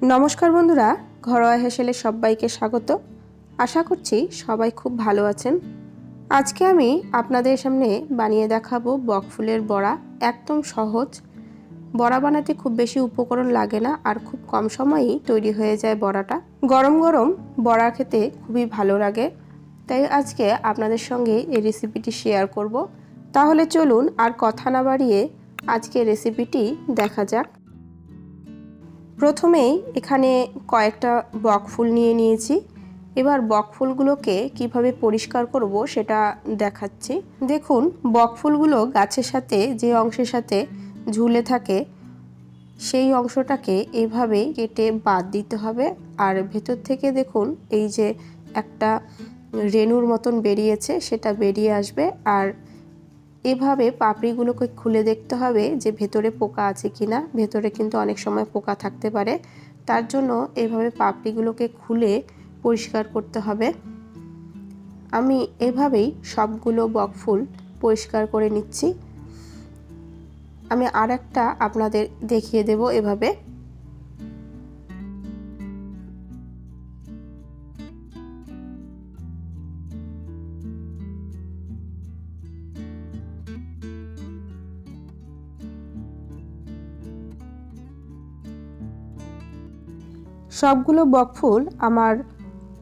नमस्कार बंधुरा घरोया हेसेले सबाइके स्वागत। आशा करछि सबाई खूब भालो आछेन। आज के आमी आपनादेर सामने बानिये देखाबो बकफुलेर बड़ा। एकदम सहज बड़ा बानाते खूब बेशी उपकरण लागे ना और खूब कम समयेई तैरी हये जाय बड़ाटा। गरम गरम बड़ा खेते खूबई भालो लागे, ताई आजके आपनादेर संगे एई रेसिपिटी शेयर करब। ताहले चलुन आर कथा ना बाड़िये आजके रेसिपिटी देखा जाक। प्रथमेई एखाने कयेकटा बकफुल निये नियेछि। एबार बकफुलगुलोके किभाबे परिष्कार करब सेटा देखाच्छि। देखुन बकफुलगुलो गाछेर साथे जे अंशेर साथे झुले थाके सेई अंशटाके एइभाबे केटे बाद दिते होबे। आर भेतर थेके देखुन एइ जे एकटा रेणुर मतन बेरिয়েছে सेटा बेरिये आसबे। आर एभाবে पापড়িগুলোকে খুলে দেখতে হবে যে ভেতরে পোকা আছে কিনা। ভেতরে কিন্তু অনেক সময় পোকা থাকতে পারে, তার জন্য এভাবে পাপড়িগুলোকে খুলে পরিষ্কার করতে হবে। আমি এভাবেই সবগুলো বকফুল পরিষ্কার করে নিচ্ছি। আমি আরেকটা আপনাদের দেখিয়ে দেব এভাবে। সবগুলো বকফুল আমার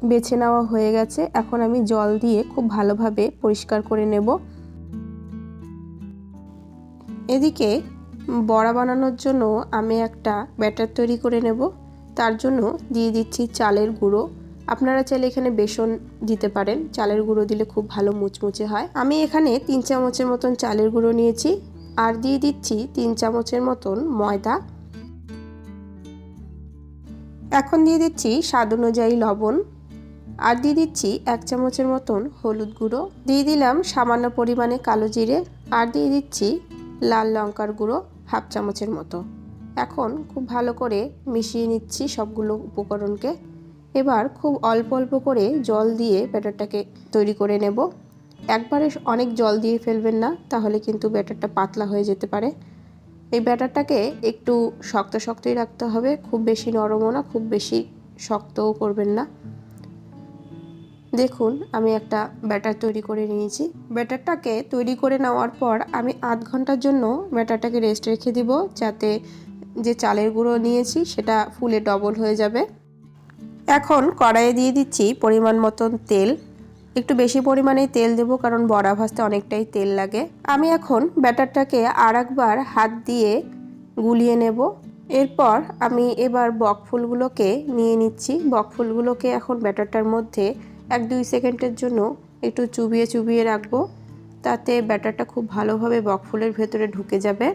বেছে নেওয়া হয়ে গেছে। এখন আমি জল দিয়ে খুব ভালোভাবে পরিষ্কার করে নেব। এদিকে বড়া বানানোর জন্য আমি একটা ব্যাটার তৈরি করে নেব। তার জন্য দিয়ে দিচ্ছি চালের গুঁড়ো। আপনারা চাইলে এখানে বেসন দিতে পারেন, চালের গুঁড়ো দিলে খুব ভালো মুচমুচে হয়। আমি এখানে 3 চামচের মতন চালের গুঁড়ো নিয়েছি আর দিয়ে দিচ্ছি 3 চামচের মতন ময়দা। এখন দিয়ে দিচ্ছি স্বাদ অনুযায়ী লবণ আর দিয়ে দিচ্ছি 1 চামচের মতন হলুদ গুঁড়ো, দিয়ে দিলাম সামান্য পরিমাণে কালো জিরে আর দিয়ে দিচ্ছি লাল লঙ্কার গুঁড়ো 1/2 চামচের মতো। এখন খুব ভালো করে মিশিয়ে নিচ্ছি সবগুলো উপকরণকে। এবার খুব অল্প অল্প করে জল দিয়ে ব্যাটারটাকে তৈরি করে নেব। একবারে অনেক জল দিয়ে ফেলবেন না, তাহলে কিন্তু ব্যাটারটা পাতলা হয়ে যেতে পারে। এই ব্যাটারটাকে একটু শক্ত শক্তই রাখতে হবে, খুব বেশি নরমও না খুব বেশি শক্তও করবেন না। দেখুন আমি একটা ব্যাটার তৈরি করে নিয়েছি। ব্যাটারটাকে তৈরি করে নেওয়ার পর আমি আধ ঘন্টার জন্য ব্যাটারটাকে রেস্ট রেখে দিব, যাতে যে চালের গুঁড়ো নিয়েছি সেটা ফুলে ডবল হয়ে যাবে। এখন কড়াইয়ে দিয়ে দিচ্ছি পরিমাণ মতন তেল। একটু বেশি পরিমাণেই তেল দেব, কারণ বড়া ভাজতে অনেকটাই তেল লাগে। আমি এখন ব্যাটারটাকে আরেকবার হাত দিয়ে গুলিয়ে নেব। এরপর আমি এবার বকফুলগুলোকে নিয়ে নিচ্ছি। বকফুলগুলোকে এখন ব্যাটারটার মধ্যে 1-2 সেকেন্ডের জন্য একটু চুবিয়ে চুবিয়ে রাখবো, তাতে ব্যাটারটা খুব ভালোভাবে বকফুলের ভেতরে ঢুকে যাবে।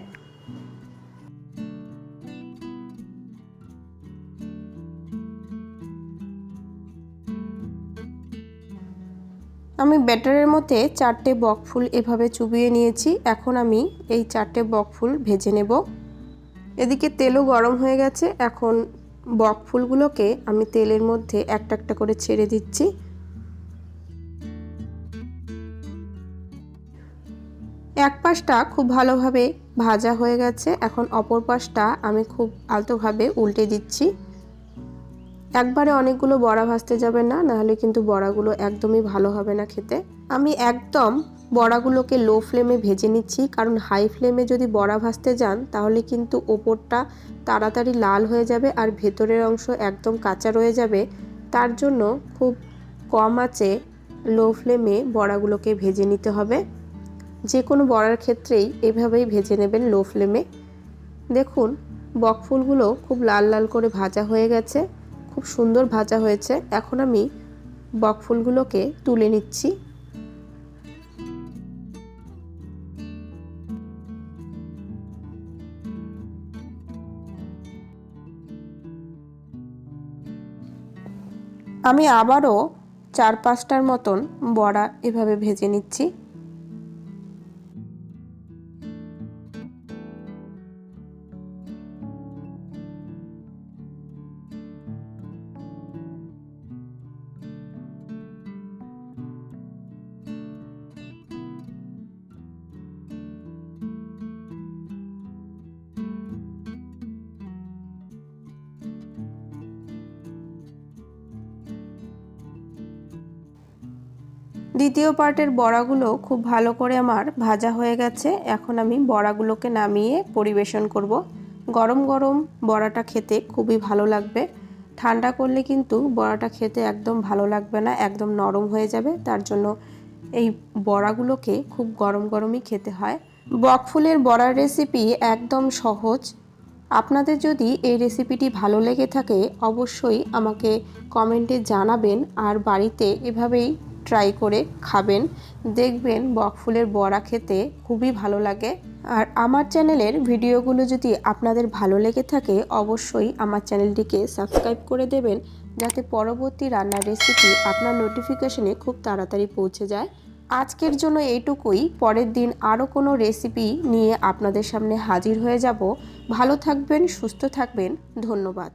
আমি ব্যাটারের মধ্যে 4টে বকফুল এভাবে চুবিয়ে নিয়েছি। এখন আমি এই 4টে বকফুল ভেজে নেব। এদিকে তেলও গরম হয়ে গেছে। এখন বকফুলগুলোকে আমি তেলের মধ্যে একটা একটা করে ছেড়ে দিচ্ছি। এক পাশটা খুব ভালোভাবে ভাজা হয়ে গেছে, এখন অপর পাশটা আমি খুব আলতোভাবে উল্টে দিচ্ছি। একবারে অনেকগুলো বড়া ভাজতে যাবেন না, নাহলে কিন্তু বড়াগুলো একদমই ভালো হবে না খেতে। আমি একদম বড়াগুলোকে লো ফ্লেমে ভেজে নিচ্ছি, কারণ হাই ফ্লেমে যদি বড়া ভাজতে যান তাহলে কিন্তু ওপরটা তাড়াতাড়ি লাল হয়ে যাবে আর ভেতরের অংশ একদম কাঁচা রয়ে যাবে। তার জন্য খুব কম আঁচে লো ফ্লেমে বড়াগুলোকে ভেজে নিতে হবে। যে কোনো বড়ার ক্ষেত্রেই এভাবেই ভেজে নেবেন লো ফ্লেমে। দেখুন বকফুলগুলো খুব লাল লাল করে ভাজা হয়ে গেছে, খুব সুন্দর ভাজা হয়েছে। এখন আমি বকফুলগুলোকে তুলে নিচ্ছি। আমি আবারও 4-5টার মতন বড়া এভাবে ভেজে নিচ্ছি। দ্বিতীয় পার্টের বড়াগুলো খুব ভালো করে আমার ভাজা হয়ে গেছে। এখন আমি বড়াগুলোকে নামিয়ে পরিবেশন করব। গরম গরম বড়াটা খেতে খুবই ভালো লাগবে। ঠান্ডা করলে কিন্তু বড়াটা খেতে একদম ভালো লাগবে না, একদম নরম হয়ে যাবে। তার জন্য এই বড়াগুলোকে খুব গরম গরমই খেতে হয়। বকফুলের বড়ার রেসিপি একদম সহজ। আপনাদের যদি এই রেসিপিটি ভালো লেগে থাকে অবশ্যই আমাকে কমেন্টে জানাবেন, আর বাড়িতে এভাবেই ট্রাই করে খাবেন। দেখবেন বকফুলের বড়া খেতে খুবই ভালো লাগে। আর আমার চ্যানেলের ভিডিওগুলো যদি আপনাদের ভালো লেগে থাকে অবশ্যই আমার চ্যানেলটিকে সাবস্ক্রাইব করে দেবেন, যাতে পরবর্তী রান্নার রেসিপি আপনার নোটিফিকেশনে খুব তাড়াতাড়ি পৌঁছে যায়। আজকের জন্য এইটুকুই। পরের দিন আরও কোনো রেসিপি নিয়ে আপনাদের সামনে হাজির হয়ে যাব। ভালো থাকবেন, সুস্থ থাকবেন। ধন্যবাদ।